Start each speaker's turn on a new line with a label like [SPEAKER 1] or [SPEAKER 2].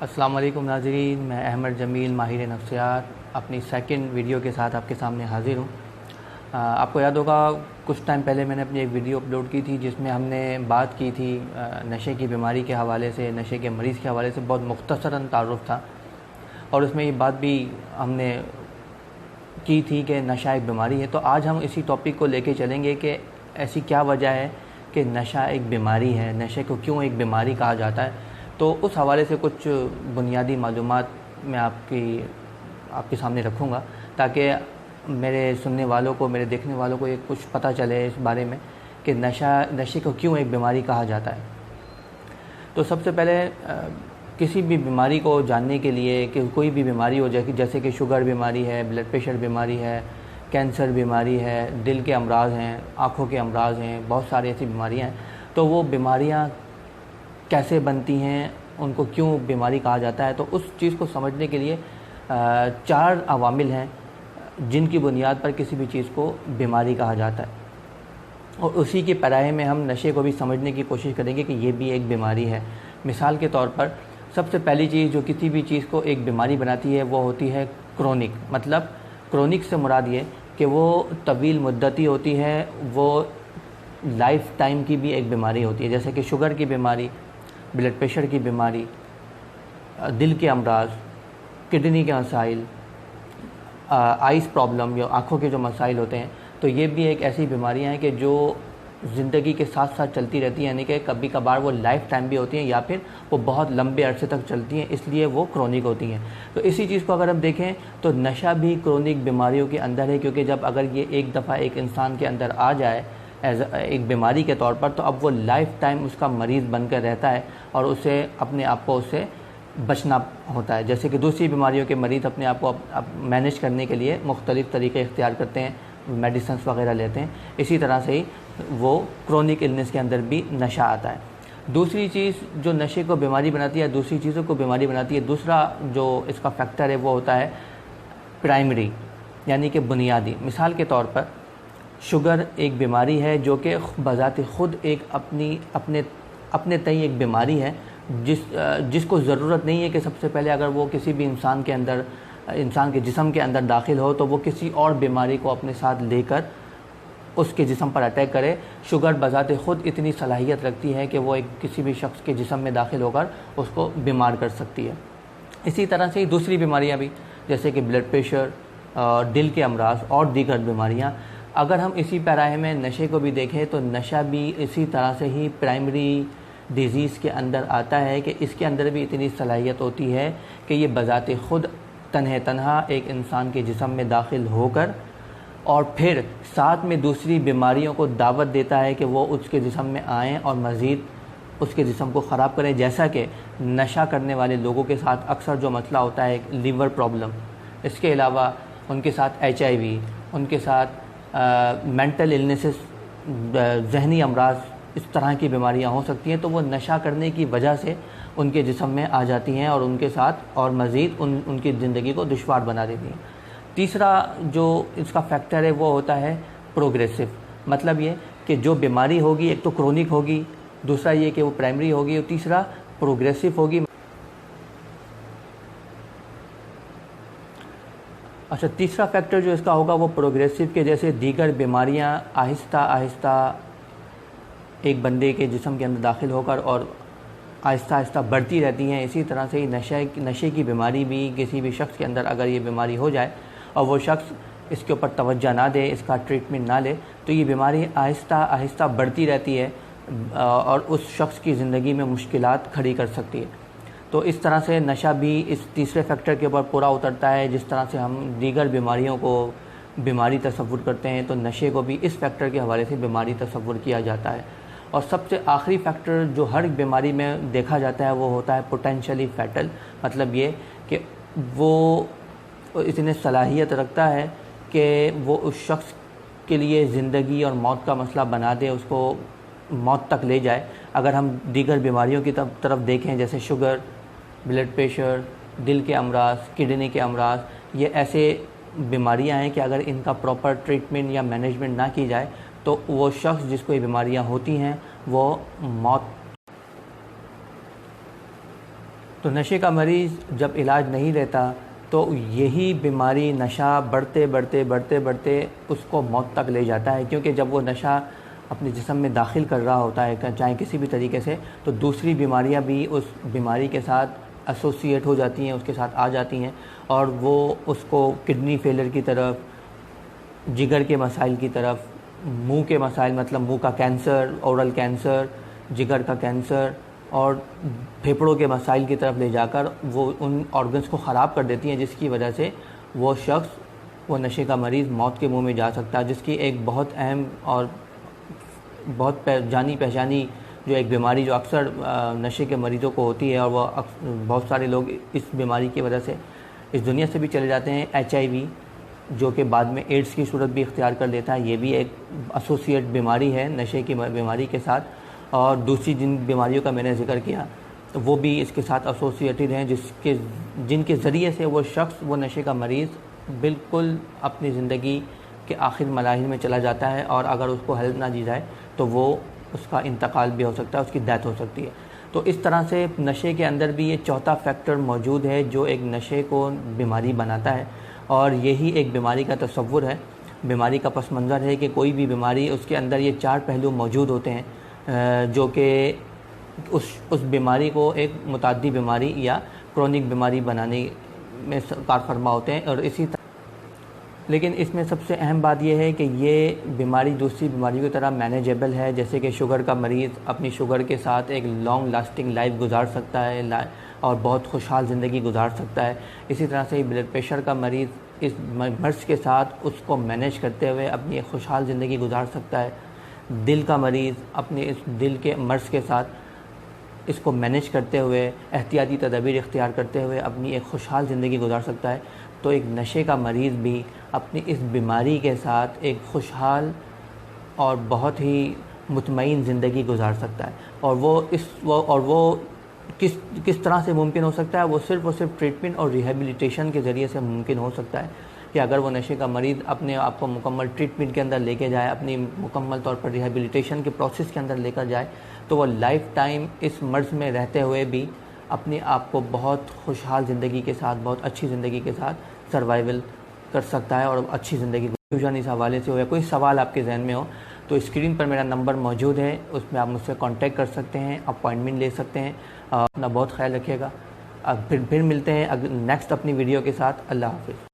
[SPEAKER 1] السلام علیکم ناظرین، میں احمد جمیل ماہر نفسیات اپنی سیکنڈ ویڈیو کے ساتھ آپ کے سامنے حاضر ہوں۔ آپ کو یاد ہوگا کچھ ٹائم پہلے میں نے اپنی ایک ویڈیو اپلوڈ کی تھی جس میں ہم نے بات کی تھی نشے کی بیماری کے حوالے سے، نشے کے مریض کے حوالے سے بہت مختصراً تعارف تھا، اور اس میں یہ بات بھی ہم نے کی تھی کہ نشہ ایک بیماری ہے۔ تو آج ہم اسی ٹاپک کو لے کے چلیں گے کہ ایسی کیا وجہ ہے کہ نشہ ایک بیماری ہے، نشے کو کیوں ایک بیماری کہا جاتا ہے۔ تو اس حوالے سے کچھ بنیادی معلومات میں آپ کے سامنے رکھوں گا تاکہ میرے سننے والوں کو، میرے دیکھنے والوں کو یہ کچھ پتہ چلے اس بارے میں کہ نشے کو کیوں ایک بیماری کہا جاتا ہے۔ تو سب سے پہلے کسی بھی بیماری کو جاننے کے لیے کہ کوئی بھی بیماری ہو جائے، جیسے کہ شوگر بیماری ہے، بلڈ پریشر بیماری ہے، کینسر بیماری ہے، دل کے امراض ہیں، آنکھوں کے امراض ہیں، بہت ساری ایسی بیماریاں ہیں۔ تو وہ بیماریاں کیسے بنتی ہیں، ان کو کیوں بیماری کہا جاتا ہے، تو اس چیز کو سمجھنے کے لیے 4 عوامل ہیں جن کی بنیاد پر کسی بھی چیز کو بیماری کہا جاتا ہے، اور اسی کی پیراہے میں ہم نشے کو بھی سمجھنے کی کوشش کریں گے کہ یہ بھی ایک بیماری ہے۔ مثال کے طور پر سب سے پہلی چیز جو کسی بھی چیز کو ایک بیماری بناتی ہے وہ ہوتی ہے کرونک۔ مطلب کرونک سے مراد یہ کہ وہ طویل مدتی ہوتی ہے، وہ لائف ٹائم کی بھی ایک بیماری ہوتی ہے، جیسے کہ شوگر کی بیماری، بلڈ پریشر کی بیماری، دل کے امراض، کڈنی کے مسائل، آئز پرابلم یا آنکھوں کے جو مسائل ہوتے ہیں۔ تو یہ بھی ایک ایسی بیماریاں ہیں کہ جو زندگی کے ساتھ ساتھ چلتی رہتی ہیں، یعنی کہ کبھی کبھار وہ لائف ٹائم بھی ہوتی ہیں یا پھر وہ بہت لمبے عرصے تک چلتی ہیں، اس لیے وہ کرونک ہوتی ہیں۔ تو اسی چیز کو اگر ہم دیکھیں تو نشہ بھی کرونک بیماریوں کے اندر ہے، کیونکہ جب اگر یہ ایک دفعہ ایک انسان کے اندر آ جائے ایک بیماری کے طور پر، تو اب وہ لائف ٹائم اس کا مریض بن کر رہتا ہے اور اسے اپنے آپ کو اس سے بچنا ہوتا ہے۔ جیسے کہ دوسری بیماریوں کے مریض اپنے آپ کو مینیج کرنے کے لیے مختلف طریقے اختیار کرتے ہیں، میڈیسنس وغیرہ لیتے ہیں، اسی طرح سے ہی وہ کرونک النس کے اندر بھی نشہ آتا ہے۔ دوسری چیز جو نشے کو بیماری بناتی ہے، دوسری چیزوں کو بیماری بناتی ہے، دوسرا جو اس کا فیکٹر ہے وہ ہوتا ہے پرائمری، یعنی کہ بنیادی۔ مثال کے طور پر شوگر ایک بیماری ہے جو کہ بذات خود ایک اپنے تئیں ایک بیماری ہے، جس کو ضرورت نہیں ہے کہ سب سے پہلے اگر وہ کسی بھی انسان کے جسم کے اندر داخل ہو تو وہ کسی اور بیماری کو اپنے ساتھ لے کر اس کے جسم پر اٹیک کرے۔ شوگر بذات خود اتنی صلاحیت رکھتی ہے کہ وہ کسی بھی شخص کے جسم میں داخل ہو کر اس کو بیمار کر سکتی ہے۔ اسی طرح سے ہی دوسری بیماریاں بھی، جیسے کہ بلڈ پریشر، دل کے امراض اور دیگر بیماریاں۔ اگر ہم اسی پیراہے میں نشے کو بھی دیکھیں تو نشہ بھی اسی طرح سے ہی پرائمری ڈیزیز کے اندر آتا ہے کہ اس کے اندر بھی اتنی صلاحیت ہوتی ہے کہ یہ بذات خود تنہا ایک انسان کے جسم میں داخل ہو کر اور پھر ساتھ میں دوسری بیماریوں کو دعوت دیتا ہے کہ وہ اس کے جسم میں آئیں اور مزید اس کے جسم کو خراب کریں، جیسا کہ نشہ کرنے والے لوگوں کے ساتھ اکثر جو مسئلہ ہوتا ہے لیور پرابلم، اس کے علاوہ ان کے ساتھ HIV، ان کے ساتھ مینٹل النیسز، ذہنی امراض، اس طرح کی بیماریاں ہو سکتی ہیں، تو وہ نشہ کرنے کی وجہ سے ان کے جسم میں آ جاتی ہیں اور ان کے ساتھ اور مزید ان کی زندگی کو دشوار بنا دیتی ہیں۔ تیسرا جو اس کا فیکٹر ہے وہ ہوتا ہے پروگریسو۔ مطلب یہ کہ جو بیماری ہوگی ایک تو کرونک ہوگی، دوسرا یہ کہ وہ پرائمری ہوگی، اور تیسرا پروگریسو ہوگی۔ اچھا، تیسرا فیکٹر جو اس کا ہوگا وہ پروگریسو کے جیسے دیگر بیماریاں آہستہ آہستہ ایک بندے کے جسم کے اندر داخل ہو کر اور آہستہ آہستہ بڑھتی رہتی ہیں۔ اسی طرح سے ہی نشے کی بیماری بھی کسی بھی شخص کے اندر اگر یہ بیماری ہو جائے اور وہ شخص اس کے اوپر توجہ نہ دے، اس کا ٹریٹمنٹ نہ لے، تو یہ بیماری آہستہ آہستہ بڑھتی رہتی ہے اور اس شخص کی زندگی میں مشکلات کھڑی کر سکتی ہے۔ تو اس طرح سے نشہ بھی اس تیسرے فیکٹر کے اوپر پورا اترتا ہے۔ جس طرح سے ہم دیگر بیماریوں کو بیماری تصور کرتے ہیں تو نشے کو بھی اس فیکٹر کے حوالے سے بیماری تصور کیا جاتا ہے۔ اور سب سے آخری فیکٹر جو ہر بیماری میں دیکھا جاتا ہے وہ ہوتا ہے پوٹینشلی فیٹل۔ مطلب یہ کہ وہ اتنے صلاحیت رکھتا ہے کہ وہ اس شخص کے لیے زندگی اور موت کا مسئلہ بنا دے، اس کو موت تک لے جائے۔ اگر ہم دیگر بیماریوں کی طرف دیکھیں جیسے شوگر، بلڈ پریشر، دل کے امراض، کڈنی کے امراض، یہ ایسے بیماریاں ہیں کہ اگر ان کا پراپر ٹریٹمنٹ یا مینجمنٹ نہ کی جائے تو وہ شخص جس کو یہ بیماریاں ہوتی ہیں وہ موت تو نشے کا مریض جب علاج نہیں لیتا تو یہی بیماری نشہ بڑھتے بڑھتے بڑھتے بڑھتے اس کو موت تک لے جاتا ہے، کیونکہ جب وہ نشہ اپنے جسم میں داخل کر رہا ہوتا ہے چاہے کسی بھی طریقے سے، تو دوسری بیماریاں بھی اس بیماری کے ساتھ ایسوسیٹ ہو جاتی ہیں، اس کے ساتھ آ جاتی ہیں، اور وہ اس کو کڈنی فیلر کی طرف، جگر کے مسائل کی طرف، منہ کے مسائل مطلب منہ کا کینسر، اورل کینسر، جگر کا کینسر اور پھیپھڑوں کے مسائل کی طرف لے جا کر وہ ان آرگنز کو خراب کر دیتی ہیں، جس کی وجہ سے وہ شخص، وہ نشے کا مریض موت کے منہ میں جا سکتا ہے، جس کی ایک بہت اہم اور بہت جانی پہچانی جو ایک بیماری جو اکثر نشے کے مریضوں کو ہوتی ہے، اور وہ بہت سارے لوگ اس بیماری کی وجہ سے اس دنیا سے بھی چلے جاتے ہیں، HIV، جو کہ بعد میں ایڈز کی صورت بھی اختیار کر لیتا ہے، یہ بھی ایک ایسوسیٹ بیماری ہے نشے کی بیماری کے ساتھ، اور دوسری جن بیماریوں کا میں نے ذکر کیا وہ بھی اس کے ساتھ ایسوسیٹڈ ہیں، جن کے ذریعے سے وہ شخص، وہ نشے کا مریض بالکل اپنی زندگی کے آخر مراحل میں چلا جاتا ہے، اور اگر اس کو ہیلپ نہ دی جائے تو وہ اس کا انتقال بھی ہو سکتا ہے، اس کی ڈیتھ ہو سکتی ہے۔ تو اس طرح سے نشے کے اندر بھی یہ چوتھا فیکٹر موجود ہے جو ایک نشے کو بیماری بناتا ہے، اور یہی ایک بیماری کا تصور ہے، بیماری کا پس منظر ہے کہ کوئی بھی بیماری اس کے اندر یہ 4 پہلو موجود ہوتے ہیں جو کہ اس بیماری کو ایک متعدی بیماری یا کرونک بیماری بنانے میں کار فرما ہوتے ہیں، اور اسی طرح لیکن اس میں سب سے اہم بات یہ ہے کہ یہ بیماری دوسری بیماریوں کی طرح مینیجیبل ہے، جیسے کہ شوگر کا مریض اپنی شوگر کے ساتھ ایک لانگ لاسٹنگ لائف گزار سکتا ہے اور بہت خوشحال زندگی گزار سکتا ہے۔ اسی طرح سے بلڈ پریشر کا مریض اس مرض کے ساتھ اس کو مینیج کرتے ہوئے اپنی ایک خوشحال زندگی گزار سکتا ہے۔ دل کا مریض اپنے اس دل کے مرض کے ساتھ اس کو مینیج کرتے ہوئے، احتیاطی تدابیر اختیار کرتے ہوئے اپنی ایک خوشحال زندگی گزار سکتا ہے۔ تو ایک نشے کا مریض بھی اپنی اس بیماری کے ساتھ ایک خوشحال اور بہت ہی مطمئن زندگی گزار سکتا ہے، اور وہ کس طرح سے ممکن ہو سکتا ہے؟ وہ صرف ٹریٹمنٹ اور ریہیبلیٹیشن کے ذریعے سے ممکن ہو سکتا ہے، کہ اگر وہ نشے کا مریض اپنے آپ کو مکمل ٹریٹمنٹ کے اندر لے کے جائے، اپنی مکمل طور پر ریہیبلیٹیشن کے پروسیس کے اندر لے کر جائے، تو وہ لائف ٹائم اس مرض میں رہتے ہوئے بھی اپنے آپ کو بہت خوشحال زندگی کے ساتھ، بہت اچھی زندگی کے ساتھ سروائیول کر سکتا ہے، اور اچھی زندگی کنکلوژن اس حوالے سے ہو یا کوئی سوال آپ کے ذہن میں ہو تو اسکرین پر میرا نمبر موجود ہے، اس میں آپ مجھ سے کانٹیکٹ کر سکتے ہیں، اپوائنٹمنٹ لے سکتے ہیں۔ اپنا بہت خیال رکھیے گا، پھر ملتے ہیں نیکسٹ اپنی ویڈیو کے ساتھ۔ اللہ حافظ۔